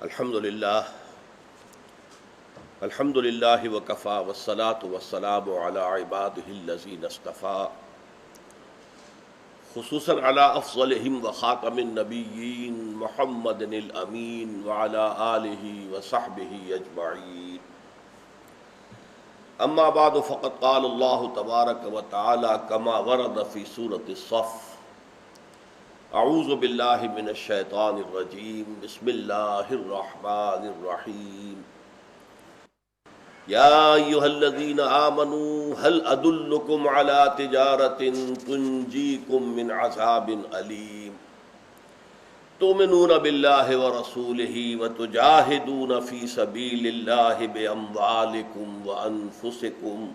الحمدللہ وکفی والصلاة والسلام علی عبادہ الذین اصطفیٰ خصوصاً علی افضلہم وخاتم النبیین محمد الامین وعلی آلہ وصحبہ اجمعین اما بعد فقد قال اللہ تبارک وتعالی کما ورد فی سورۃ الصف اعوذ باللہ من الشیطان الرجیم بسم اللہ الرحمن الرحیم یا ایہا الذین آمنوا هل ادلکم علی تجارۃ تنجیکم من عذاب علیم تؤمنون باللہ ورسولہ وتجاہدون فی سبیل اللہ باموالکم وانفسکم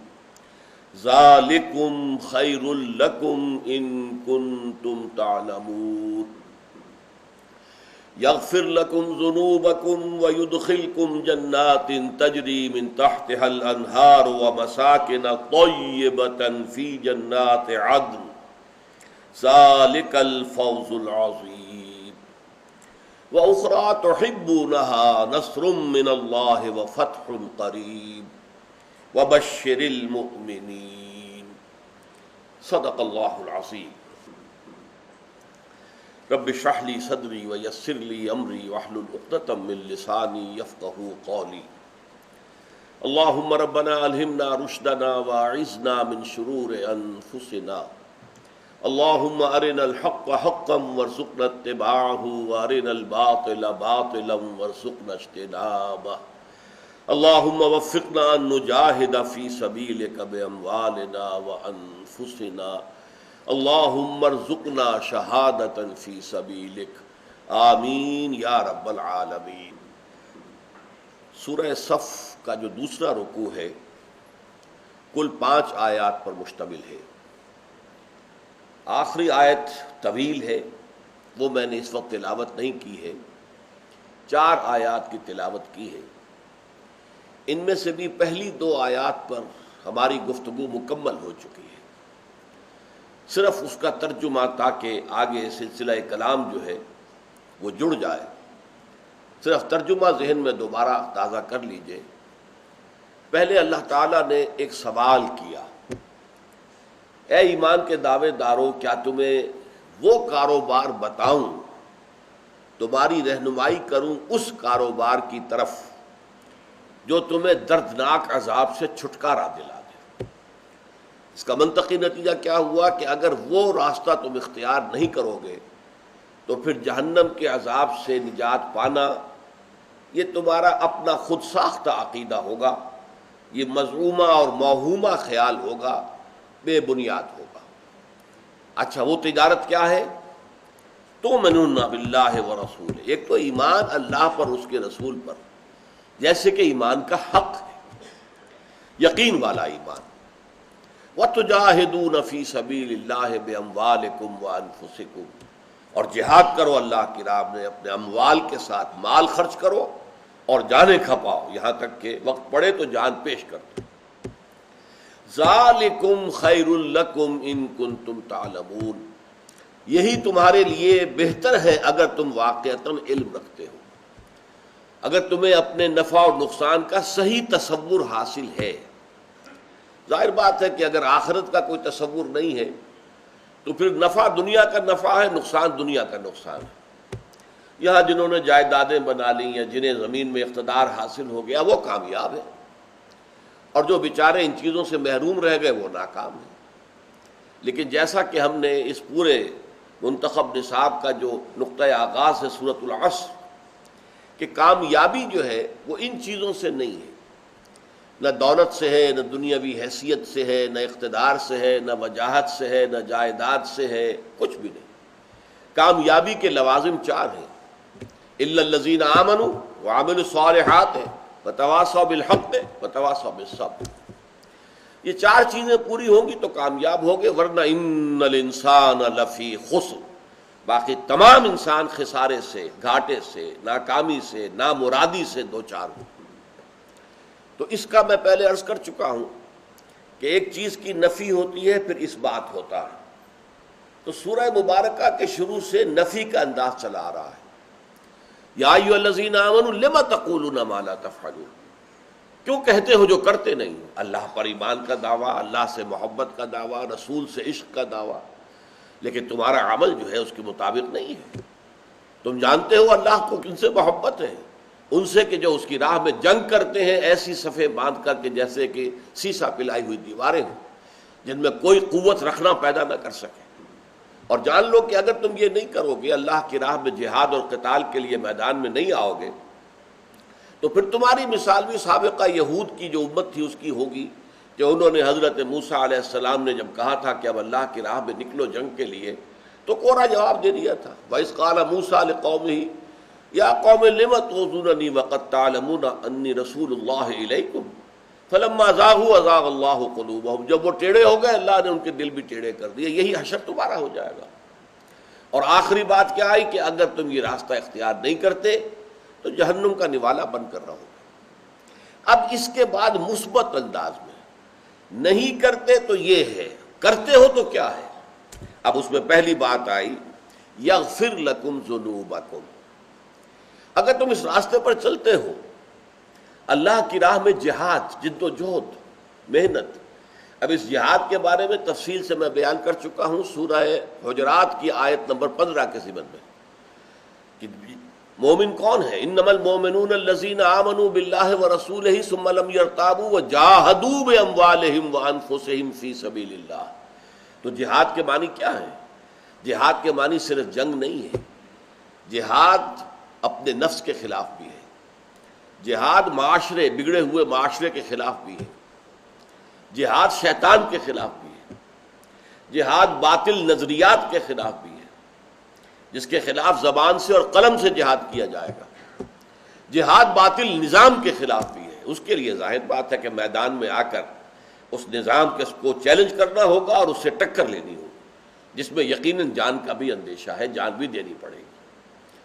ذالکم خیر لکم ان کنتم تعلمون یغفر لکم ذنوبکم ویدخلکم جنات تجری من تحتها الانہار ومساکن طیبۃ فی جنات عدن ذالک الفوز العظیم واخری تحبونها نصر من اللہ وفتح قریب وبشر المؤمنین صدق اللہ العظیم رب اشرح لی صدری ویسر لی امری واحلل عقدۃ من لسانی یفقہوا قولی اللہم ربنا الہمنا رشدنا واعذنا من شرور انفسنا اللہم ارنا الحق حقا وارزقنا اتباعہ وارنا الباطل باطلا وارزقنا اجتنابہ اللہم وفقنا ان نجاہد فی سبیلک باموالنا وانفسنا اللہم ارزقنا شہادتا فی سبیلک آمین یا رب العالمین۔ سورہ صف کا جو دوسرا رکوع ہے کل 5 آیات پر مشتمل ہے۔ آخری آیت طویل ہے، وہ میں نے اس وقت تلاوت نہیں کی ہے، 4 آیات کی تلاوت کی ہے۔ ان میں سے بھی پہلی 2 آیات پر ہماری گفتگو مکمل ہو چکی ہے، صرف اس کا ترجمہ تاکہ آگے سلسلہ کلام جو ہے وہ جڑ جائے، صرف ترجمہ ذہن میں دوبارہ تازہ کر لیجئے۔ پہلے اللہ تعالیٰ نے ایک سوال کیا، اے ایمان کے دعوے دارو، کیا تمہیں وہ کاروبار بتاؤں، تمہاری رہنمائی کروں اس کاروبار کی طرف جو تمہیں دردناک عذاب سے چھٹکارا دلا دے۔ اس کا منطقی نتیجہ کیا ہوا کہ اگر وہ راستہ تم اختیار نہیں کرو گے تو پھر جہنم کے عذاب سے نجات پانا یہ تمہارا اپنا خود ساختہ عقیدہ ہوگا، یہ مذمومہ اور موہومہ خیال ہوگا، بے بنیاد ہوگا۔ اچھا، وہ تجارت کیا ہے؟ تؤمنون باللہ ورسولہ، ایک تو ایمان اللہ پر، اس کے رسول پر، جیسے کہ ایمان کا حق ہے، یقین والا ایمان۔ وَتُجَاهِدُونَ فِي سَبِيلِ اللَّهِ بِأَمْوَالِكُمْ وَأَنفُسِكُمْ، اور جہاد کرو اللہ کی راہ میں اپنے اموال کے ساتھ، مال خرچ کرو اور جانیں کھپاؤ، یہاں تک کہ وقت پڑے تو جان پیش کر دو۔ ذَلِكُمْ خَيْرٌ لَكُمْ إِن كُنتُمْ تَعْلَمُونَ، یہی تمہارے لیے بہتر ہے اگر تم واقعتاً علم رکھتے ہو، اگر تمہیں اپنے نفع اور نقصان کا صحیح تصور حاصل ہے۔ ظاہر بات ہے کہ اگر آخرت کا کوئی تصور نہیں ہے تو پھر نفع دنیا کا نفع ہے، نقصان دنیا کا نقصان ہے۔ یہاں جنہوں نے جائیدادیں بنا لی یا جنہیں زمین میں اقتدار حاصل ہو گیا وہ کامیاب ہیں، اور جو بیچارے ان چیزوں سے محروم رہ گئے وہ ناکام ہیں۔ لیکن جیسا کہ ہم نے اس پورے منتخب نصاب کا جو نقطۂ آغاز ہے سورۃ العصر، کہ کامیابی جو ہے وہ ان چیزوں سے نہیں ہے، نہ دولت سے ہے، نہ دنیاوی حیثیت سے ہے، نہ اقتدار سے ہے، نہ وجاہت سے ہے، نہ جائیداد سے ہے، کچھ بھی نہیں۔ کامیابی کے لوازم 4 ہیں، الا الذین آمنوا وعملوا الصالحات وتواصوا بالحق وتواصوا بالصبر۔ یہ 4 چیزیں پوری ہوں گی تو کامیاب ہوگے، ورنہ ان الانسان لفی خسر، باقی تمام انسان خسارے سے، گھاٹے سے، ناکامی سے، نامرادی سے دوچار ہوں۔ تو اس کا میں پہلے عرض کر چکا ہوں کہ ایک چیز کی نفی ہوتی ہے پھر اس بات ہوتا ہے۔ تو سورہ مبارکہ کے شروع سے نفی کا انداز چلا آ رہا ہے۔ یا ایھا الذین آمنوا لم تقولون ما لا تفعلون، کیوں کہتے ہو جو کرتے نہیں ہو؟ اللہ پر ایمان کا دعویٰ، اللہ سے محبت کا دعویٰ، رسول سے عشق کا دعویٰ، لیکن تمہارا عمل جو ہے اس کے مطابق نہیں ہے۔ تم جانتے ہو اللہ کو کن سے محبت ہے؟ ان سے کہ جو اس کی راہ میں جنگ کرتے ہیں ایسی صفیں باندھ کر کے جیسے کہ سیسا پلائی ہوئی دیواریں ہوں جن میں کوئی قوت رکھنا پیدا نہ کر سکے۔ اور جان لو کہ اگر تم یہ نہیں کرو گے، اللہ کی راہ میں جہاد اور قتال کے لیے میدان میں نہیں آؤ گے، تو پھر تمہاری مثال بھی سابقہ یہود کی جو امت تھی اس کی ہوگی، کہ انہوں نے حضرت موسیٰ علیہ السلام نے جب کہا تھا کہ اب اللہ کی راہ میں نکلو جنگ کے لیے، تو کوڑا جواب دے دیا تھا۔ وَإِذْ قَالَ مُوسَىٰ لِقَوْمِهِ یا قوم لم تؤذوننی وقد تعلمون انی رسول اللہ الیکم فلما زاغوا ازاغ اللہ قلوبہم، جب وہ ٹیڑھے ہو گئے اللہ نے ان کے دل بھی ٹیڑھے کر دیے۔ یہی حشر تمہارا ہو جائے گا۔ اور آخری بات کیا آئی کہ اگر تم یہ راستہ اختیار نہیں کرتے تو جہنم کا نوالا بن کر رہو گے۔ اب اس کے بعد مثبت انداز میں نہیں کرتے تو یہ ہے، کرتے ہو تو کیا ہے؟ اب اس میں پہلی بات آئی یغفر لکم ذنوبکم، اگر تم اس راستے پر چلتے ہو، اللہ کی راہ میں جہاد، جد و جہد، محنت۔ اب اس جہاد کے بارے میں تفصیل سے میں بیان کر چکا ہوں سورہ حجرات کی آیت نمبر 15 کے ضمن میں، کہ مومن کون ہے؟ انما المؤمنون الذین آمنوا باللہ ورسولہ ثم لم یرتابوا وجاہدوا باموالہم وانفسہم فی سبیل اللہ۔ تو جہاد کے معنی کیا ہے؟ جہاد کے معنی صرف جنگ نہیں ہے، جہاد اپنے نفس کے خلاف بھی ہے، جہاد معاشرے، بگڑے ہوئے معاشرے کے خلاف بھی ہے، جہاد شیطان کے خلاف بھی ہے، جہاد باطل نظریات کے خلاف بھی ہے، جس کے خلاف زبان سے اور قلم سے جہاد کیا جائے گا، جہاد باطل نظام کے خلاف بھی ہے۔ اس کے لیے ظاہر بات ہے کہ میدان میں آ کر اس نظام کو چیلنج کرنا ہوگا اور اس سے ٹکر لینی ہوگی، جس میں یقیناً جان کا بھی اندیشہ ہے، جان بھی دینی پڑے گی۔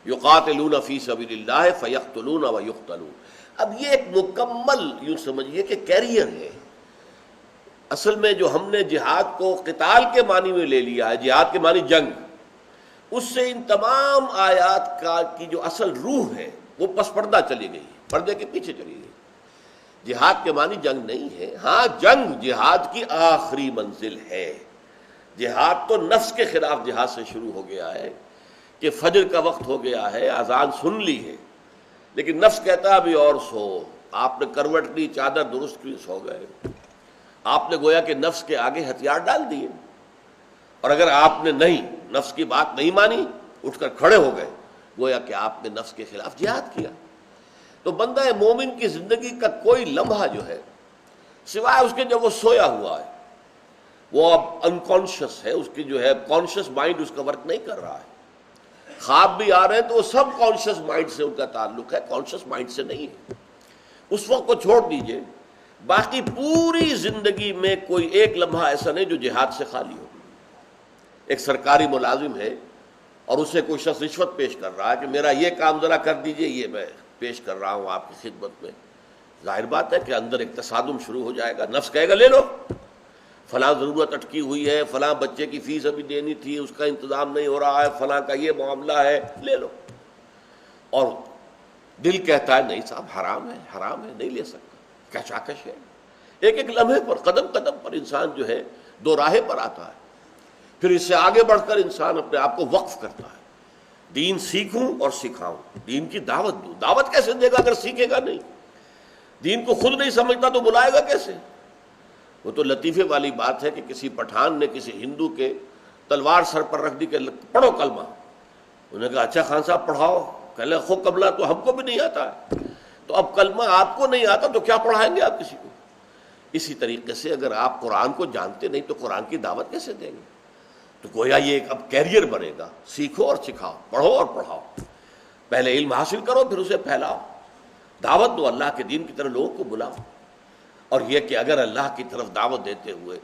یقاتلون فی سبیل اللہ فیقتلون ویقتلون۔ اب یہ ایک مکمل یوں سمجھیے کہ کیریئر ہے۔ اصل میں جو ہم نے جہاد کو قتال کے معنی میں لے لیا ہے، جہاد کے معنی جنگ، اس سے ان تمام آیات کی جو اصل روح ہے وہ پس پردہ چلی گئی، پردے کے پیچھے چلی گئی۔ جہاد کے معنی جنگ نہیں ہے، ہاں جنگ جہاد کی آخری منزل ہے۔ جہاد تو نفس کے خلاف جہاد سے شروع ہو گیا ہے کہ فجر کا وقت ہو گیا ہے، اذان سن لی ہے، لیکن نفس کہتا ہے ابھی اور سو۔ آپ نے کروٹ لی، چادر درست کی، سو گئے۔ آپ نے گویا کہ نفس کے آگے ہتھیار ڈال دیے، اور اگر آپ نے نہیں، نفس کی بات نہیں مانی، اٹھ کر کھڑے ہو گئے، گویا کہ آپ نے نفس کے خلاف جہاد کیا۔ تو بندہ مومن کی زندگی کا کوئی لمحہ جو ہے سوائے اس کے جب وہ سویا ہوا ہے، وہ اب انکانشس ہے، اس کی جو ہے کانشس مائنڈ اس کا ورک نہیں کر رہا ہے۔ خواب بھی آ رہے ہیں تو وہ سب کانشس مائنڈ سے ان کا تعلق ہے، کانشس مائنڈ سے نہیں ہے۔ اس وقت کو چھوڑ دیجئے، باقی پوری زندگی میں کوئی ایک لمحہ ایسا نہیں جو جہاد سے خالی ہو۔ ایک سرکاری ملازم ہے اور اسے کوئی شخص رشوت پیش کر رہا ہے کہ میرا یہ کام ذرا کر دیجئے، یہ میں پیش کر رہا ہوں آپ کی خدمت میں، ظاہر بات ہے کہ اندر ایک تصادم شروع ہو جائے گا، نفس کہے گا لے لو، فلاں ضرورت اٹکی ہوئی ہے، فلاں بچے کی فیس ابھی دینی تھی، اس کا انتظام نہیں ہو رہا ہے، فلاں کا یہ معاملہ ہے، لے لو۔ اور دل کہتا ہے نہیں صاحب حرام ہے، حرام ہے، نہیں لے سکتا، کشاکش ہے۔ ایک ایک لمحے پر، قدم قدم پر انسان جو ہے دو راہے پر آتا ہے۔ پھر اس سے آگے بڑھ کر انسان اپنے آپ کو وقف کرتا ہے، دین سیکھوں اور سکھاؤں، دین کی دعوت دوں۔ دعوت کیسے دے گا اگر سیکھے گا نہیں؟ دین کو خود نہیں سمجھتا تو بلائے گا کیسے؟ وہ تو لطیفے والی بات ہے کہ کسی پٹھان نے کسی ہندو کے تلوار سر پر رکھ دی کہ پڑھو کلمہ۔ انہوں نے کہا اچھا خان صاحب پڑھاؤ، کہنے لگے خود قبلہ تو ہم کو بھی نہیں آتا ہے، تو اب کلمہ آپ کو نہیں آتا تو کیا پڑھائیں گے آپ کسی کو؟ اسی طریقے سے اگر آپ قرآن کو جانتے نہیں تو قرآن کی دعوت کیسے دیں گے؟ تو گویا یہ ایک اب کیریئر بنے گا، سیکھو اور سکھاؤ، پڑھو اور پڑھاؤ، پہلے علم حاصل کرو پھر اسے پھیلاؤ، دعوت دو، اللہ کے دین کی طرف لوگوں کو بلاؤ۔ اور یہ کہ اگر اللہ کی طرف دعوت دیتے ہوئے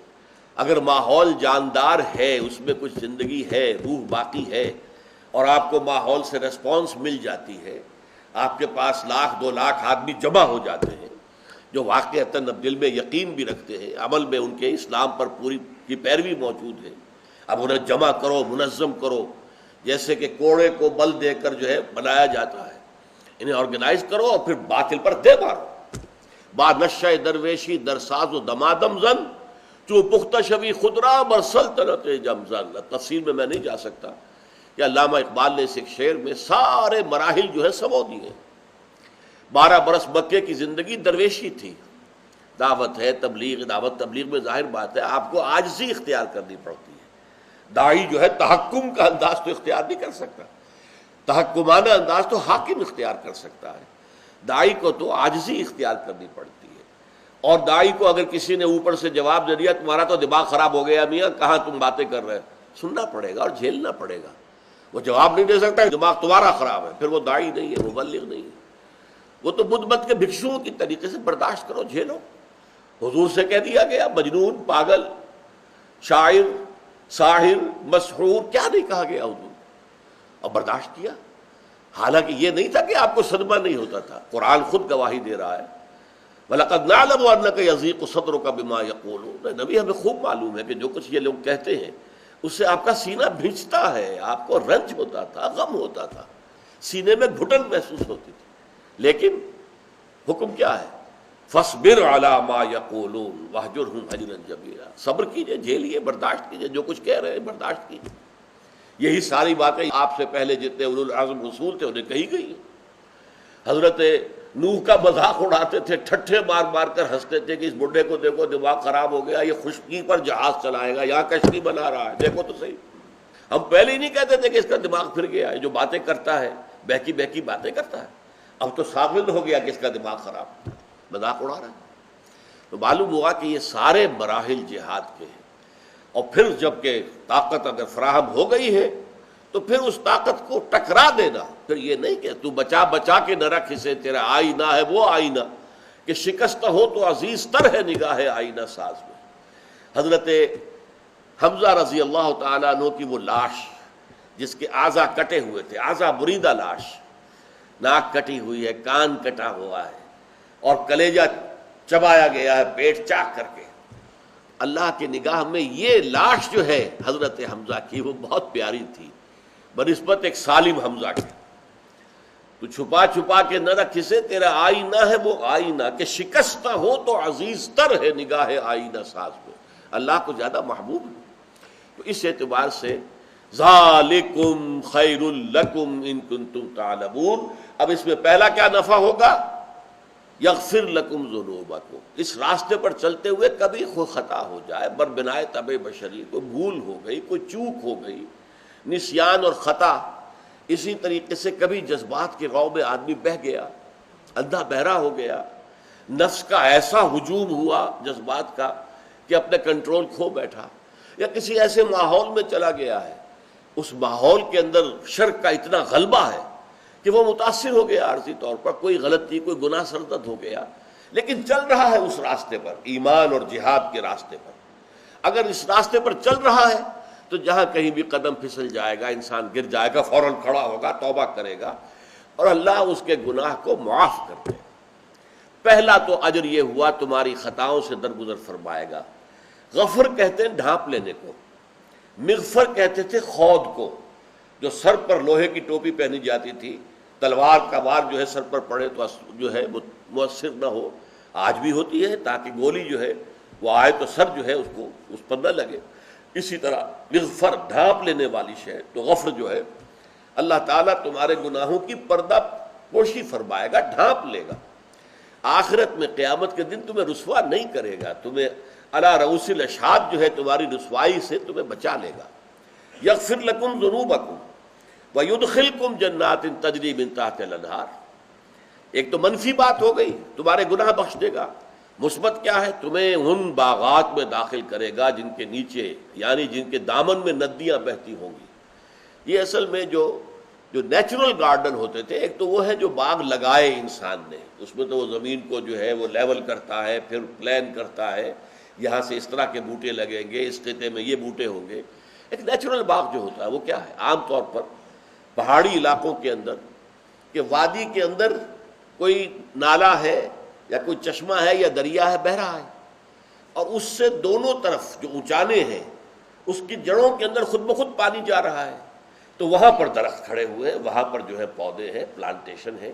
اگر ماحول جاندار ہے، اس میں کچھ زندگی ہے، روح باقی ہے، اور آپ کو ماحول سے ریسپانس مل جاتی ہے، آپ کے پاس 1,00,000 2,00,000 آدمی جمع ہو جاتے ہیں جو واقعتاً اب دل میں یقین بھی رکھتے ہیں، عمل میں ان کے اسلام پر پوری کی پیروی موجود ہے، اب انہیں جمع کرو، منظم کرو، جیسے کہ کوڑے کو بل دے کر جو ہے بنایا جاتا ہے، انہیں آرگنائز کرو اور پھر باطل پر دے مارو. با نشہ درویشی در ساز و دمادم زن جو پختہ شوی خدرا بر سلطنت جمزن. تفصیل میں نہیں جا سکتا کہ علامہ اقبال نے اس ایک شعر میں سارے مراحل جو ہے سمو دیے. 12 برس مکے کی زندگی درویشی تھی. دعوت ہے تبلیغ، دعوت تبلیغ میں ظاہر بات ہے آپ کو عاجزی اختیار کرنی پڑتی ہے. داعی جو ہے تحکم کا انداز تو اختیار نہیں کر سکتا، تحکمانہ انداز تو حاکم اختیار کر سکتا ہے. داعی کو تو عاجزی اختیار کرنی پڑتی ہے. اور داعی کو اگر کسی نے اوپر سے جواب دے دیا تمہارا تو دماغ خراب ہو گیا میاں، کہاں تم باتیں کر رہے، سننا پڑے گا اور جھیلنا پڑے گا. وہ جواب نہیں دے سکتا دماغ تمہارا خراب ہے، پھر وہ داعی نہیں ہے، مبلغ نہیں ہے. وہ تو بدھ مت کے بھکشوؤں کی طریقے سے برداشت کرو، جھیلو. حضور سے کہہ دیا گیا مجنون، پاگل، شاعر، ساحر، مسحور، کیا نہیں کہا گیا حضور، اور برداشت کیا. حالانکہ یہ نہیں تھا کہ آپ کو صدمہ نہیں ہوتا تھا. قرآن خود گواہی دے رہا ہے وَلَقَدْ نَعْلَمُ أَنَّكَ يَضِيقُ صَدْرُكَ بِمَا يَقُولُونَ. نبی ہمیں خوب معلوم ہے کہ جو کچھ یہ لوگ کہتے ہیں اس سے آپ کا سینہ بھیجتا ہے، آپ کو رنج ہوتا تھا، غم ہوتا تھا، سینے میں گھٹن محسوس ہوتی تھی. لیکن حکم کیا ہے؟ فَاصْبِرْ عَلَىٰ مَا يَقُولُونَ وَاهْجُرْهُمْ هَجْرًا جَمِيلًا. صبر کیجئے، جھیلیے، برداشت کیجئے، جو کچھ کہہ رہے ہیں برداشت کیجئے. یہی ساری باتیں آپ سے پہلے جتنے اولو العزم رسول تھے انہیں کہی گئی. حضرت نوح کا مذاق اڑاتے تھے، ٹھٹھے مار مار کر ہنستے تھے کہ اس بڈھے کو دیکھو دماغ خراب ہو گیا، یہ خشکی پر جہاز چلائے گا، یہاں کشتی بنا رہا ہے، دیکھو تو صحیح. ہم پہلے ہی نہیں کہتے تھے کہ اس کا دماغ پھر گیا ہے، جو باتیں کرتا ہے بہکی بہکی باتیں کرتا ہے. اب تو ثابت ہو گیا کہ اس کا دماغ خراب، مذاق اڑا رہا ہے. تو معلوم ہوا کہ یہ سارے مراحل جہاد کے ہیں. اور پھر جب کہ طاقت اگر فراہم ہو گئی ہے تو پھر اس طاقت کو ٹکرا دینا. پھر یہ نہیں کہ تو بچا بچا کے نہ رکھ اسے، تیرا آئینہ ہے وہ آئینہ کہ شکست ہو تو عزیز تر ہے نگاہ آئینہ ساز میں. حضرت حمزہ رضی اللہ تعالیٰ عنہ کی وہ لاش جس کے اعضا کٹے ہوئے تھے، اعضا بریدہ لاش، ناک کٹی ہوئی ہے، کان کٹا ہوا ہے اور کلیجہ چبایا گیا ہے پیٹ چاک کر کے. اللہ کی نگاہ میں یہ لاش جو ہے حضرت حمزہ کی وہ بہت پیاری تھی بنسبت ایک سالم حمزہ کے. تو چھپا چھپا کے نہ رکھ اسے، تیرا آئینہ ہے وہ آئینہ کہ شکستہ ہو تو عزیز تر ہے نگاہ آئینہ ساز میں. اللہ کو زیادہ محبوب ہے. تو اس اعتبار سے ذالکم خیر لکم ان کنتم تعلمون. اب اس میں پہلا کیا نفع ہوگا؟ یغفر لکم ذنوبکم. اس راستے پر چلتے ہوئے کبھی کوئی خطا ہو جائے، بربنائے طبع بشری، کوئی بھول ہو گئی، کوئی چوک ہو گئی، نسیان اور خطا، اسی طریقے سے کبھی جذبات کے غو میں آدمی بہہ گیا، اندھا بہرا ہو گیا، نفس کا ایسا ہجوم ہوا جذبات کا کہ اپنے کنٹرول کھو بیٹھا، یا کسی ایسے ماحول میں چلا گیا ہے، اس ماحول کے اندر شرک کا اتنا غلبہ ہے کہ وہ متاثر ہو گیا عارضی طور پر، کوئی غلطی کوئی گناہ سرزد ہو گیا، لیکن چل رہا ہے اس راستے پر، ایمان اور جہاد کے راستے پر. اگر اس راستے پر چل رہا ہے تو جہاں کہیں بھی قدم پھسل جائے گا، انسان گر جائے گا، فوراً کھڑا ہوگا، توبہ کرے گا اور اللہ اس کے گناہ کو معاف کر دے. پہلا تو اجر یہ ہوا تمہاری خطاؤں سے درگزر فرمائے گا. غفر کہتے ہیں ڈھانپ لینے کو، مغفر کہتے تھے خود کو، جو سر پر لوہے کی ٹوپی پہنی جاتی تھی، تلوار کا وار جو ہے سر پر پڑے تو جو ہے وہ مؤثر نہ ہو. آج بھی ہوتی ہے تاکہ گولی جو ہے وہ آئے تو سر جو ہے اس کو اس پر نہ لگے. اسی طرح مغفر ڈھانپ لینے والی شے. تو غفر جو ہے اللہ تعالیٰ تمہارے گناہوں کی پردہ پوشی فرمائے گا، ڈھانپ لے گا. آخرت میں قیامت کے دن تمہیں رسوا نہیں کرے گا، تمہیں علی رؤوس الاشہاد جو ہے تمہاری رسوائی سے تمہیں بچا لے گا. یغفر لکم ذنوبکم ویدخلکم جنات تجری من تحتها الانہار. ایک تو منفی بات ہو گئی، تمہارے گناہ بخش دے گا. مثبت کیا ہے؟ تمہیں ان باغات میں داخل کرے گا جن کے نیچے یعنی جن کے دامن میں ندیاں بہتی ہوں گی. یہ اصل میں جو نیچرل گارڈن ہوتے تھے، ایک تو وہ ہے جو باغ لگائے انسان نے، اس میں تو وہ زمین کو جو ہے وہ لیول کرتا ہے، پھر پلان کرتا ہے، یہاں سے اس طرح کے بوٹے لگیں گے، اس خطے میں یہ بوٹے ہوں گے. ایک نیچرل باغ جو ہوتا ہے وہ کیا ہے؟ عام طور پر پہاڑی علاقوں کے اندر کہ وادی کے اندر کوئی نالا ہے یا کوئی چشمہ ہے یا دریا ہے بہہ رہا ہے، اور اس سے دونوں طرف جو اونچانے ہیں اس کی جڑوں کے اندر خود بخود پانی جا رہا ہے. تو وہاں پر درخت کھڑے ہوئے ہیں، وہاں پر جو ہے پودے ہیں، پلانٹیشن ہے.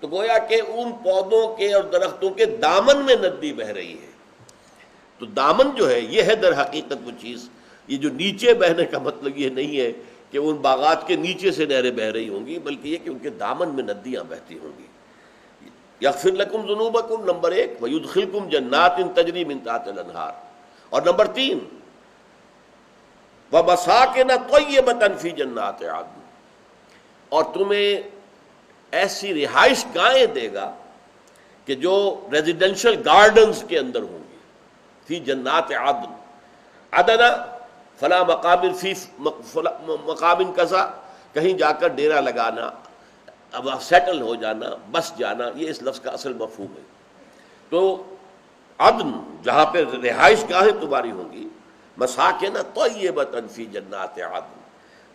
تو گویا کہ ان پودوں کے اور درختوں کے دامن میں ندی بہہ رہی ہے. تو دامن جو ہے یہ ہے در حقیقت وہ چیز. یہ جو نیچے بہنے کا مطلب یہ نہیں ہے کہ ان باغات کے نیچے سے نہریں بہہ رہی ہوں گی، بلکہ یہ کہ ان کے دامن میں ندیاں بہتی ہوں گی. یغفر لکم ذنوبکم نمبر 1، ویدخلکم جنات تجری من تحتہا الانہار. اور نمبر 3، ومساکن طیبۃ فی جنات عدن، اور تمہیں ایسی رہائش گاہیں دے گا کہ جو ریزیڈینشل گارڈنز کے اندر ہوں گی. فی جنات عدن، عدن فلاں مقام فی مقام کذا، کہیں جا کر ڈیرا لگانا، اب سیٹل ہو جانا، بس جانا، یہ اس لفظ کا اصل مفہوم ہے. تو عدن جہاں پہ رہائش گاہیں تمہاری ہوں گی، مساکن طیبۃ فی جنات عدن،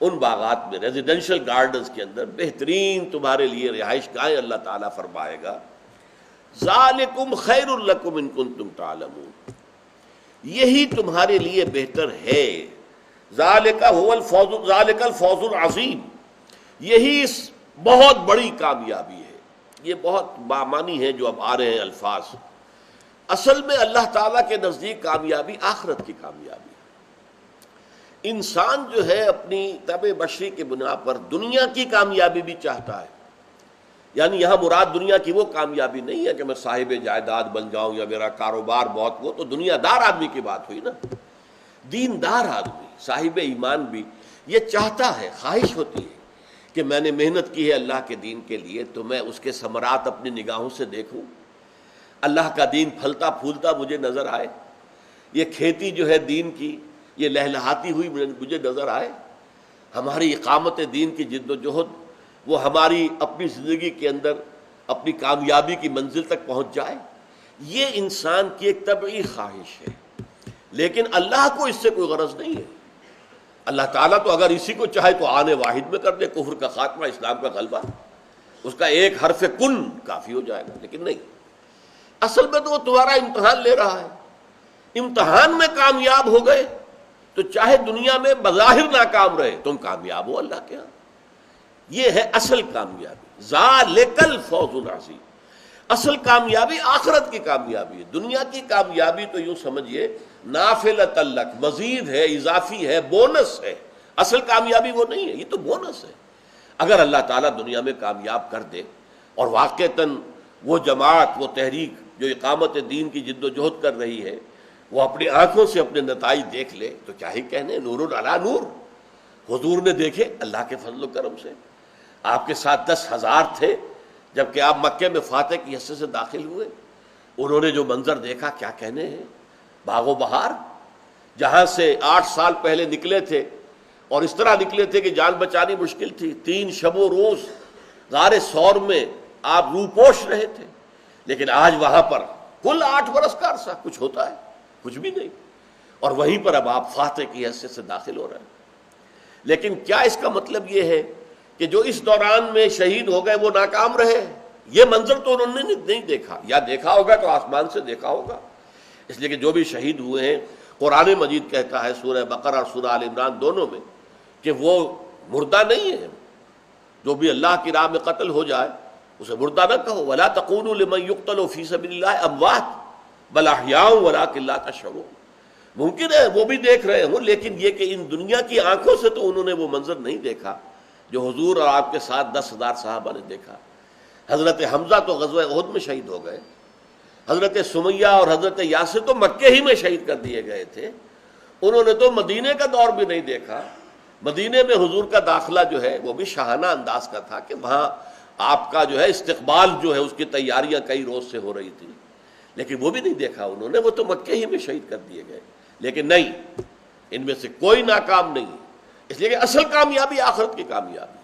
ان باغات میں ریزیڈینشل گارڈنز کے اندر بہترین تمہارے لیے رہائش گاہیں اللہ تعالیٰ فرمائے گا. ذالکم خیر لکم ان کنتم تعلمون، یہی تمہارے لیے بہتر ہے. ذالک هو الفوز، ذالک الفوز العظیم، یہی بہت بڑی کامیابی ہے. یہ بہت بامانی ہے جو اب آ رہے ہیں الفاظ. اصل میں اللہ تعالیٰ کے نزدیک کامیابی آخرت کی کامیابی ہے. انسان جو ہے اپنی طبع بشری کے بنا پر دنیا کی کامیابی بھی چاہتا ہے. یعنی یہاں مراد دنیا کی وہ کامیابی نہیں ہے کہ میں صاحب جائیداد بن جاؤں یا میرا کاروبار بہت، وہ تو دنیا دار آدمی کی بات ہوئی نا. دیندار آدمی، صاحب ایمان بھی یہ چاہتا ہے، خواہش ہوتی ہے کہ میں نے محنت کی ہے اللہ کے دین کے لیے، تو میں اس کے ثمرات اپنی نگاہوں سے دیکھوں، اللہ کا دین پھلتا پھولتا مجھے نظر آئے، یہ کھیتی جو ہے دین کی یہ لہلہاتی ہوئی مجھے نظر آئے، ہماری اقامت دین کی جد و جہد وہ ہماری اپنی زندگی کے اندر اپنی کامیابی کی منزل تک پہنچ جائے. یہ انسان کی ایک طبعی خواہش ہے، لیکن اللہ کو اس سے کوئی غرض نہیں ہے. اللہ تعالیٰ تو اگر اسی کو چاہے تو آنے واحد میں کر دے، کفر کا خاتمہ، اسلام کا غلبہ، اس کا ایک حرف کن کافی ہو جائے گا. لیکن نہیں، اصل میں تو وہ تمہارا امتحان لے رہا ہے. امتحان میں کامیاب ہو گئے تو چاہے دنیا میں بظاہر ناکام رہے تم کامیاب ہو اللہ کے ہاں. یہ ہے اصل کامیابی. ذالک الفوز العظیم. اصل کامیابی آخرت کی کامیابی ہے. دنیا کی کامیابی تو یوں سمجھیے نافلۃ لک، مزید ہے، اضافی ہے، بونس ہے. اصل کامیابی وہ نہیں ہے، یہ تو بونس ہے. اگر اللہ تعالیٰ دنیا میں کامیاب کر دے اور واقعتاً وہ جماعت، وہ تحریک جو اقامت دین کی جد و جہد کر رہی ہے وہ اپنی آنکھوں سے اپنے نتائج دیکھ لے تو کیا ہی کہنے، نور علی نور. حضور نے دیکھے اللہ کے فضل و کرم سے. آپ کے ساتھ 10,000 تھے جبکہ آپ مکے میں فاتح کی حیثیت سے داخل ہوئے. انہوں نے جو منظر دیکھا کیا کہنے ہیں. باغ و بہار، جہاں سے 8 سال پہلے نکلے تھے اور اس طرح نکلے تھے کہ جان بچانی مشکل تھی. 3 شب و روز غار ثور میں آپ روپوش رہے تھے، لیکن آج وہاں پر کل 8 برس کا عرصہ کچھ ہوتا ہے؟ کچھ بھی نہیں. اور وہیں پر اب آپ فاتح کی حیثیت سے داخل ہو رہے ہیں. لیکن کیا اس کا مطلب یہ ہے کہ جو اس دوران میں شہید ہو گئے وہ ناکام رہے؟ یہ منظر تو انہوں نے نہیں دیکھا، یا دیکھا ہوگا تو آسمان سے دیکھا ہوگا. اس لیے کہ جو بھی شہید ہوئے ہیں قرآن مجید کہتا ہے سورہ بقرہ اور سورہ آل عمران دونوں میں کہ وہ مردہ نہیں ہے. جو بھی اللہ کی راہ میں قتل ہو جائے اسے مردہ نہ کہو. وَلَا تَقُولُوا لِمَن يُقْتَلُ فِي سَبِيلِ اللَّهِ أَمْوَاتٌ بَلْ أَحْيَاءٌ وَلَٰكِن لَّا تَشْعُرُونَ. ممکن ہے وہ بھی دیکھ رہے ہوں، لیکن یہ کہ ان دنیا کی آنکھوں سے تو انہوں نے وہ منظر نہیں دیکھا جو حضور اور آپ کے ساتھ 10,000 صحابہ نے دیکھا. حضرت حمزہ تو غزوہ احد میں شہید ہو گئے. حضرت سمیہ اور حضرت یاسر تو مکے ہی میں شہید کر دیے گئے تھے. انہوں نے تو مدینے کا دور بھی نہیں دیکھا. مدینے میں حضور کا داخلہ جو ہے وہ بھی شاہانہ انداز کا تھا کہ وہاں آپ کا جو ہے استقبال جو ہے اس کی تیاریاں کئی روز سے ہو رہی تھی، لیکن وہ بھی نہیں دیکھا انہوں نے. وہ تو مکے ہی میں شہید کر دیے گئے. لیکن نہیں، ان میں سے کوئی ناکام نہیں. اس لیے کہ اصل کامیابی آخرت کی کامیابی.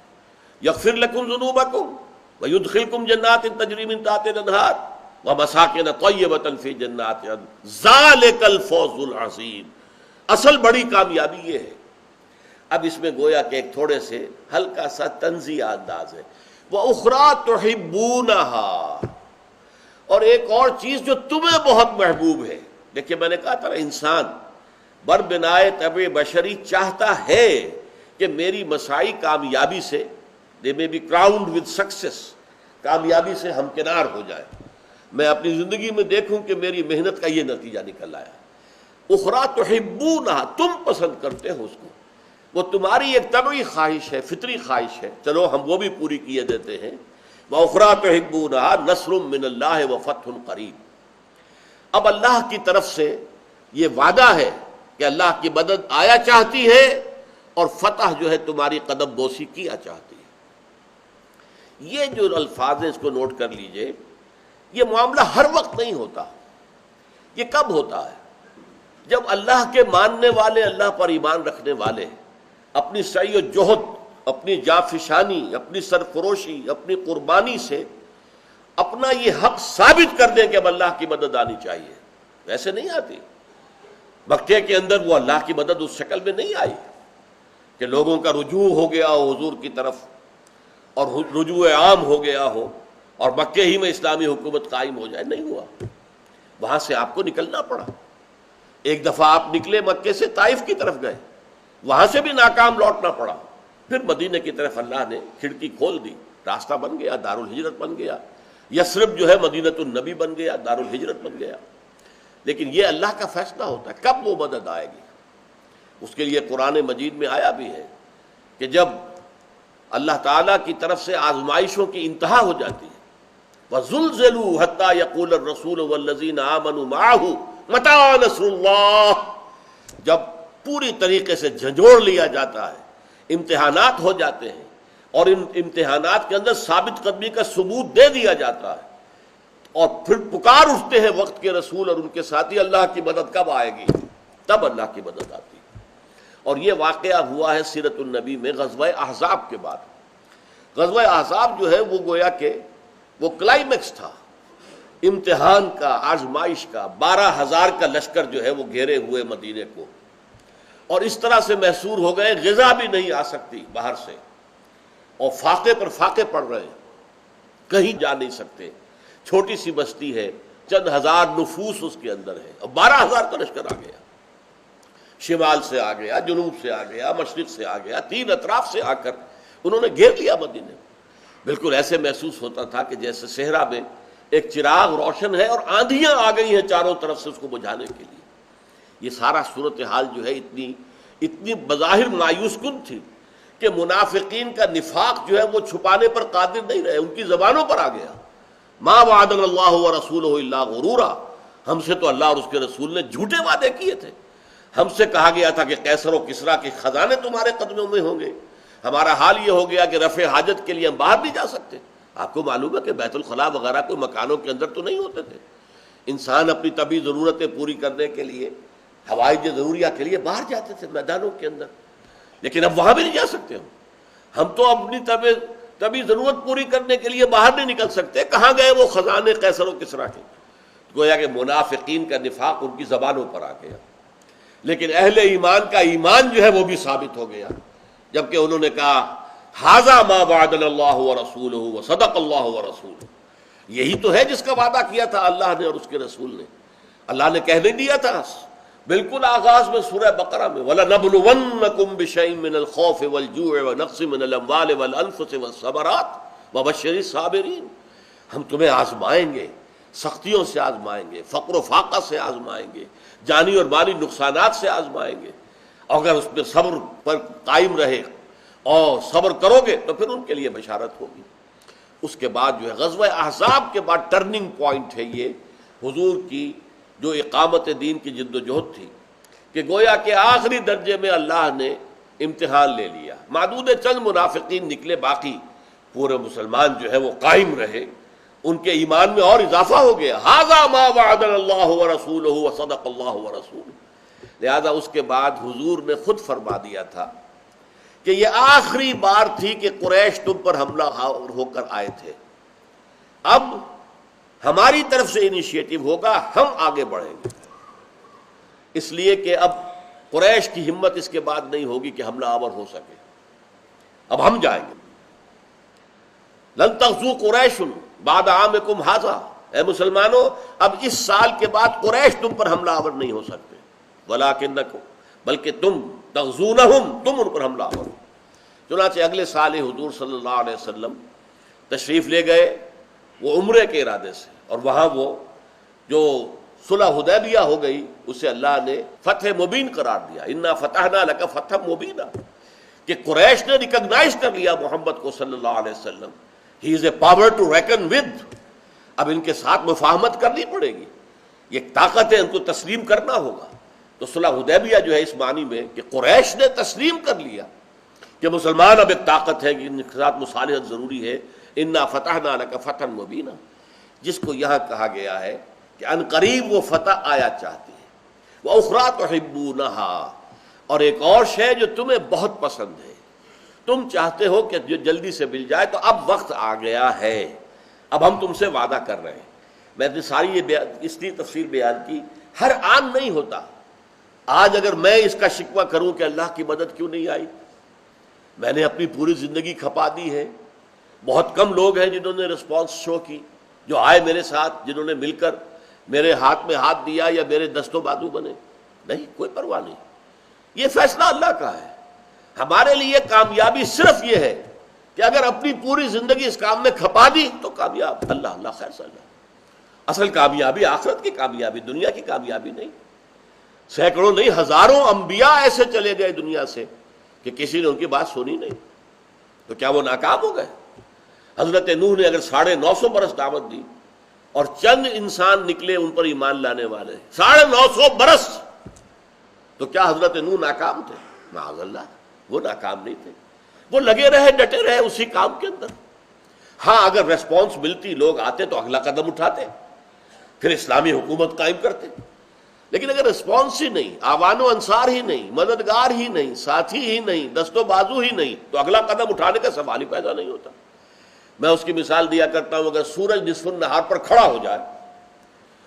یغفر لکم ذنوبکم ویدخلکم جنات تجری من تحتہا الانہار ومساکن طیبۃ فی جنات عدن ذالک الفوز العظیم. اصل بڑی کامیابی یہ ہے. اب اس میں گویا کہ ایک تھوڑے سے ہلکا سا طنزیہ انداز ہے. وَأُخْرَىٰ تُحِبُّونَهَا، اور ایک اور چیز جو تمہیں بہت محبوب ہے. دیکھیے میں نے کہا تھا انسان بر بنائے طبع بشری چاہتا ہے کہ میری مساعی کامیابی سے they may be crowned with success، کامیابی سے ہمکنار ہو جائیں، میں اپنی زندگی میں دیکھوں کہ میری محنت کا یہ نتیجہ نکل آیا۔ اخری تحبونہا، تم پسند کرتے ہو اس کو، وہ تمہاری ایک طبعی خواہش ہے، فطری خواہش ہے، چلو ہم وہ بھی پوری کیے دیتے ہیں۔ وَأُخْرَىٰ تُحِبُّونَهَا نَصْرٌ مِّنَ اللَّهِ وَفَتْحٌ قَرِيبٌ، اب اللہ کی طرف سے یہ وعدہ ہے کہ اللہ کی مدد آیا چاہتی ہے اور فتح جو ہے تمہاری قدم بوسی کیا چاہتی ہے۔ یہ جو الفاظ ہیں اس کو نوٹ کر لیجئے، یہ معاملہ ہر وقت نہیں ہوتا، یہ کب ہوتا ہے؟ جب اللہ کے ماننے والے، اللہ پر ایمان رکھنے والے اپنی سعی و جہد، اپنی جانفشانی، اپنی سرفروشی، اپنی قربانی سے اپنا یہ حق ثابت کر دیں کہ اب اللہ کی مدد آنی چاہیے۔ ویسے نہیں آتی، مکے کے اندر وہ اللہ کی مدد اس شکل میں نہیں آئی کہ لوگوں کا رجوع ہو گیا ہو حضور کی طرف اور رجوع عام ہو گیا ہو اور مکے ہی میں اسلامی حکومت قائم ہو جائے، نہیں ہوا۔ وہاں سے آپ کو نکلنا پڑا۔ ایک دفعہ آپ نکلے مکے سے، طائف کی طرف گئے، وہاں سے بھی ناکام لوٹنا پڑا، پھر مدینہ کی طرف اللہ نے کھڑکی کھول دی، راستہ بن گیا، دارالہجرت بن گیا، یثرب جو ہے مدینۃ النبی بن گیا، دارالہجرت بن گیا۔ لیکن یہ اللہ کا فیصلہ ہوتا ہے کب وہ مدد آئے گی۔ اس کے لیے قرآن مجید میں آیا بھی ہے کہ جب اللہ تعالیٰ کی طرف سے آزمائشوں کی انتہا ہو جاتی ہے، وَزُلْزِلُوا حَتَّى يَقُولَ الرَّسُولُ وَالَّذِينَ آمَنُوا مَعَهُ مَتَىٰ نَصْرُ اللَّهِ، جب پوری طریقے سے جھنجھوڑ لیا جاتا ہے، امتحانات ہو جاتے ہیں اور ان امتحانات کے اندر ثابت قدمی کا ثبوت دے دیا جاتا ہے، اور پھر پکار اٹھتے ہیں وقت کے رسول اور ان کے ساتھی، اللہ کی مدد کب آئے گی؟ تب اللہ کی مدد آتی ہے۔ اور یہ واقعہ ہوا ہے سیرت النبی میں غزوہ احزاب کے بعد۔ غزوہ احزاب جو ہے وہ گویا کہ وہ کلائمیکس تھا امتحان کا، آزمائش کا۔ 12,000 کا لشکر جو ہے وہ گھیرے ہوئے مدینے کو، اور اس طرح سے محصور ہو گئے غذا بھی نہیں آ سکتی باہر سے، اور فاقے پر فاقے پڑ رہے ہیں، کہیں جا نہیں سکتے۔ چھوٹی سی بستی ہے، چند ہزار نفوس اس کے اندر ہے، اور 12,000 کا لشکر آ گیا، شمال سے آ گیا، جنوب سے آ گیا، مشرق سے آ گیا، تین اطراف سے آ کر انہوں نے گھیر لیا مدینے۔ بالکل ایسے محسوس ہوتا تھا کہ جیسے صحرا میں ایک چراغ روشن ہے اور آندھیاں آ گئی ہیں چاروں طرف سے اس کو بجھانے کے لیے۔ یہ سارا صورتحال جو ہے اتنی بظاہر مایوس کن تھی کہ منافقین کا نفاق جو ہے وہ چھپانے پر قادر نہیں رہے، ان کی زبانوں پر آ گیا۔ ما وعدنا اللہ ورسولہ الا غرورا، ہم سے تو اللہ اور اس کے رسول نے جھوٹے وعدے کیے تھے، ہم سے کہا گیا تھا کہ قیصر و کسریٰ کے خزانے تمہارے قدموں میں ہوں گے، ہمارا حال یہ ہو گیا کہ رفع حاجت کے لیے ہم باہر نہیں جا سکتے۔ آپ کو معلوم ہے کہ بیت الخلاء وغیرہ کوئی مکانوں کے اندر تو نہیں ہوتے تھے، انسان اپنی طبی ضرورتیں پوری کرنے کے لیے، حوائج ضروریہ کے لیے باہر جاتے تھے میدانوں کے اندر، لیکن اب وہاں بھی نہیں جا سکتے ہم تو اپنی طبی ضرورت پوری کرنے کے لیے باہر نہیں نکل سکتے۔ کہاں گئے وہ خزانے قیصر و کسریٰ کے؟ گویا کہ منافقین کا نفاق ان کی زبانوں پر آ گیا، لیکن اہل ایمان کا ایمان جو ہے وہ بھی ثابت ہو گیا، جبکہ انہوں نے کہا ھذا ما وعدنا اللہ ورسولہ وصدق اللہ ورسولہ، یہی تو ہے جس کا وعدہ کیا تھا اللہ نے اور اس کے رسول نے۔ اللہ نے کہہ نہیں دیا تھا بالکل آغاز میں سورہ بقرہ میں، وَلَنَبْلُوَنَّكُمْ بِشَيْءٍ مِّنَ الْخَوْفِ وَالْجُوعِ وَنَقْصٍ مِّنَ الْأَمْوَالِ وَالْأَنفُسِ وَالثَّمَرَاتِ وَبَشِّرِ الصَّابِرِينَ، ہم تمہیں آزمائیں گے، سختیوں سے آزمائیں گے، فقر و فاقہ سے آزمائیں گے، جانی اور مالی نقصانات سے آزمائیں گے، اگر اس میں صبر پر قائم رہے اور صبر کرو گے تو پھر ان کے لیے بشارت ہوگی۔ اس کے بعد جو ہے غزوہ احزاب کے بعد ٹرننگ پوائنٹ ہے یہ حضور کی جو اقامت دین کی جد و جہد تھی، کہ گویا کہ آخری درجے میں اللہ نے امتحان لے لیا، معدود چند منافقین نکلے، باقی پورے مسلمان جو ہے وہ قائم رہے، ان کے ایمان میں اور اضافہ ہو گیا۔ ھذا ما وعدنا اللہ ورسولہ وصدق اللہ ورسولہ۔ لہذا اس کے بعد حضور نے خود فرما دیا تھا کہ یہ آخری بار تھی کہ قریش تم پر حملہ ہو کر آئے تھے، اب ہماری طرف سے انیشیٹو ہوگا، ہم آگے بڑھیں گے، اس لیے کہ اب قریش کی ہمت اس کے بعد نہیں ہوگی کہ حملہ آور ہو سکے، اب ہم جائیں گے۔ لن تغزو قریش بعد عامکم ھذا، اے مسلمانوں اب اس سال کے بعد قریش تم پر حملہ آور نہیں ہو سکتے، ولکنکم، بلکہ تم تغزونہم، تم ان پر حملہ آور ہو۔ چنانچہ اگلے سال حضور صلی اللہ علیہ وسلم تشریف لے گئے وہ عمرے کے ارادے سے، اور وہاں وہ جو صلح حدیبیہ ہو گئی اسے اللہ نے فتح مبین قرار دیا، انا فتحنا لک فتحا مبینا، کہ قریش نے ریکگنائز کر لیا محمد کو صلی اللہ علیہ وسلم، he is a power to reckon with, اب ان کے ساتھ مفاہمت کرنی پڑے گی، یہ طاقت ہے، ان کو تسلیم کرنا ہوگا۔ تو صلح حدیبیہ جو ہے اس معنی میں کہ قریش نے تسلیم کر لیا کہ مسلمان اب ایک طاقت ہے کہ ان کے ساتھ مصالحت ضروری ہے، انا فتحنا لک فتحا مبینا، جس کو یہاں کہا گیا ہے کہ ان قریب وہ فتح آیا چاہتی ہے، وَأُخْرَىٰ تُحِبُّونَهَا، اور ایک اور شے جو تمہیں بہت پسند ہے، تم چاہتے ہو کہ جو جلدی سے مل جائے، تو اب وقت آ گیا ہے، اب ہم تم سے وعدہ کر رہے ہیں۔ میں نے ساری یہ اس لیے تفصیل بیان کی، ہر آن نہیں ہوتا۔ آج اگر میں اس کا شکوہ کروں کہ اللہ کی مدد کیوں نہیں آئی، میں نے اپنی پوری زندگی کھپا دی ہے، بہت کم لوگ ہیں جنہوں نے رسپانس شو کی، جو آئے میرے ساتھ، جنہوں نے مل کر میرے ہاتھ میں ہاتھ دیا یا میرے دست و بازو بنے، نہیں، کوئی پرواہ نہیں، یہ فیصلہ اللہ کا ہے۔ ہمارے لیے کامیابی صرف یہ ہے کہ اگر اپنی پوری زندگی اس کام میں کھپا دی تو کامیاب، اللہ خیر صلی اللہ۔ اصل کامیابی آخرت کی کامیابی، دنیا کی کامیابی نہیں۔ سینکڑوں نہیں، ہزاروں انبیاء ایسے چلے گئے دنیا سے کہ کسی نے ان کی بات سنی نہیں، تو کیا وہ ناکام ہو گئے؟ حضرت نوح نے اگر 950 برس دعوت دی اور چند انسان نکلے ان پر ایمان لانے والے، 950 برس، تو کیا حضرت نوح ناکام تھے؟ معاذ اللہ، وہ ناکام نہیں تھے، وہ لگے رہے، ڈٹے رہے اسی کام کے اندر۔ ہاں اگر ریسپانس ملتی، لوگ آتے تو اگلا قدم اٹھاتے، پھر اسلامی حکومت قائم کرتے، لیکن اگر ریسپانس ہی نہیں، آوان و انصار ہی نہیں، مددگار ہی نہیں، ساتھی ہی نہیں، دست و بازو ہی نہیں، تو اگلا قدم اٹھانے کا سوال ہی پیدا نہیں ہوتا۔ میں اس کی مثال دیا کرتا ہوں، اگر سورج نصف النہار پر کھڑا ہو جائے،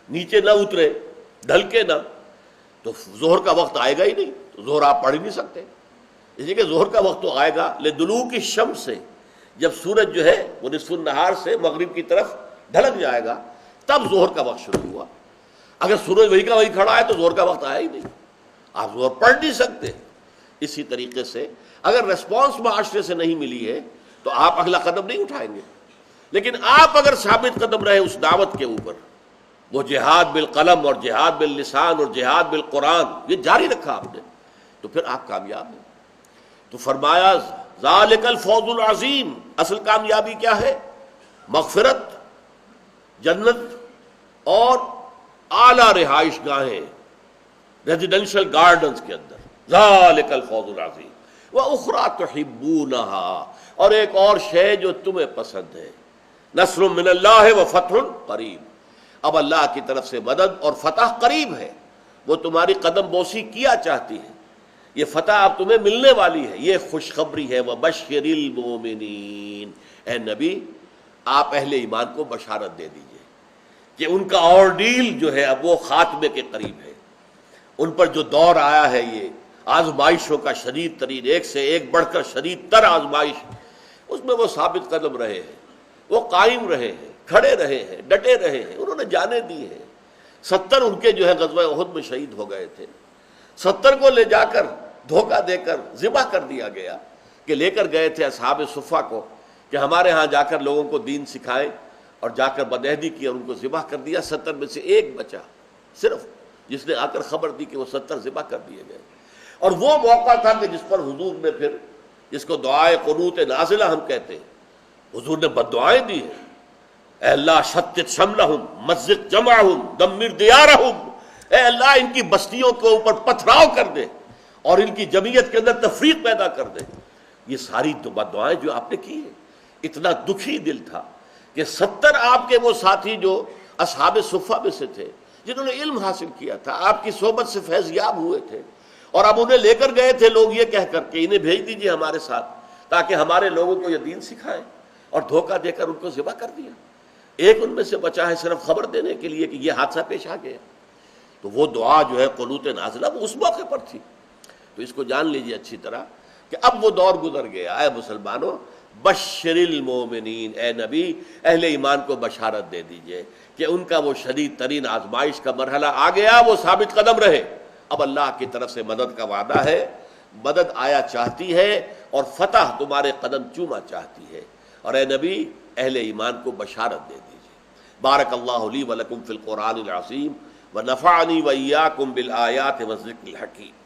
نیچے نہ اترے، ڈھلکے نہ، تو ظہر کا وقت آئے گا ہی نہیں، تو ظہر آپ پڑھ ہی نہیں سکتے۔ اس لیے کہ ظہر کا وقت تو آئے گا لدلوک الشمس سے، جب سورج جو ہے وہ نصف النہار سے مغرب کی طرف ڈھلک جائے گا، تب ظہر کا وقت شروع ہوا۔ اگر سورج وہی کا وہی کھڑا ہے تو ظہر کا وقت آیا ہی نہیں، آپ ظہر پڑھ نہیں سکتے۔ اسی طریقے سے اگر ریسپانس معاشرے سے نہیں ملی ہے تو آپ اگلا قدم نہیں اٹھائیں گے، لیکن آپ اگر ثابت قدم رہے اس دعوت کے اوپر، وہ جہاد بالقلم اور جہاد باللسان اور جہاد بالقرآن، یہ جاری رکھا آپ نے، تو پھر آپ کامیاب ہیں۔ تو فرمایا ذالک الفوز العظیم، اصل کامیابی کیا ہے؟ مغفرت، جنت اور اعلیٰ رہائش گاہیں، ریزیڈینشل گارڈنز کے اندر، ذالک الفوز العظیم وَأُخْرَىٰ تُحِبُّونَهَا، اور ایک اور شے جو تمہیں پسند ہے، نصر من اللہ وفتح قریب، اب اللہ کی طرف سے مدد اور فتح قریب ہے، وہ تمہاری قدم بوسی کیا چاہتی ہے، یہ فتح اب تمہیں ملنے والی ہے، یہ خوشخبری ہے۔ وَبَشِّرِ الْمُؤْمِنِينَ، اے نبی آپ اہل ایمان کو بشارت دے دیجئے کہ ان کا آرڈیل جو ہے اب وہ خاتمے کے قریب ہے، ان پر جو دور آیا ہے، یہ آزمائشوں کا شدید ترین، ایک سے ایک بڑھ کر شدید تر آزمائش، اس میں وہ ثابت قدم رہے ہیں، وہ قائم رہے ہیں، کھڑے رہے ہیں، ڈٹے رہے ہیں، انہوں نے جانیں دی ہیں۔ 70 ان کے جو ہے غزوہ احد میں شہید ہو گئے تھے، 70 کو لے جا کر دھوکہ دے کر ذبح کر دیا گیا، کہ لے کر گئے تھے اصحاب صفہ کو کہ ہمارے ہاں جا کر لوگوں کو دین سکھائیں، اور جا کر بدعہدی کی اور ان کو ذبح کر دیا۔ 70 میں سے ایک بچا صرف، جس نے آ کر خبر دی کہ وہ 70 ذبح کر دیے گئے۔ اور وہ موقع تھا کہ جس پر حضور نے پھر، جس کو دعائے قنوت نازلہ ہم کہتے ہیں، حضور نے بد دعائیں دی ہیں، اے اللہ شتت شملہم مزق جمعہم دمر دیارہم، اے اللہ ان کی بستیوں کے اوپر پتھراؤ کر دے اور ان کی جمعیت کے اندر تفریق پیدا کر دے۔ یہ ساری بد دعائیں جو آپ نے کی ہیں، اتنا دکھی دل تھا کہ 70 آپ کے وہ ساتھی جو اصحاب صفہ میں سے تھے، جنہوں نے علم حاصل کیا تھا، آپ کی صحبت سے فیض یاب ہوئے تھے، اور اب انہیں لے کر گئے تھے لوگ یہ کہہ کر کہ انہیں بھیج دیجئے ہمارے ساتھ تاکہ ہمارے لوگوں کو یہ دین سکھائیں، اور دھوکہ دے کر ان کو ذبح کر دیا۔ ایک ان میں سے بچا ہے صرف خبر دینے کے لیے کہ یہ حادثہ پیش آ گیا۔ تو وہ دعا جو ہے قنوت نازلہ وہ اس موقع پر تھی۔ تو اس کو جان لیجئے اچھی طرح کہ اب وہ دور گزر گیا۔ اے مسلمانوں، بشر المومنین، اے نبی اہل ایمان کو بشارت دے دیجئے کہ ان کا وہ شدید ترین آزمائش کا مرحلہ آ گیا، وہ ثابت قدم رہے۔ اب اللہ کی طرف سے مدد کا وعدہ ہے، مدد آیا چاہتی ہے، اور فتح تمہارے قدم چوما چاہتی ہے، اور اے نبی اہل ایمان کو بشارت دے دیجئے۔ بارک اللہ لی ولکم فی القرآن العظیم ونفعنی وإیاکم بالآیات والذکر الحکیم۔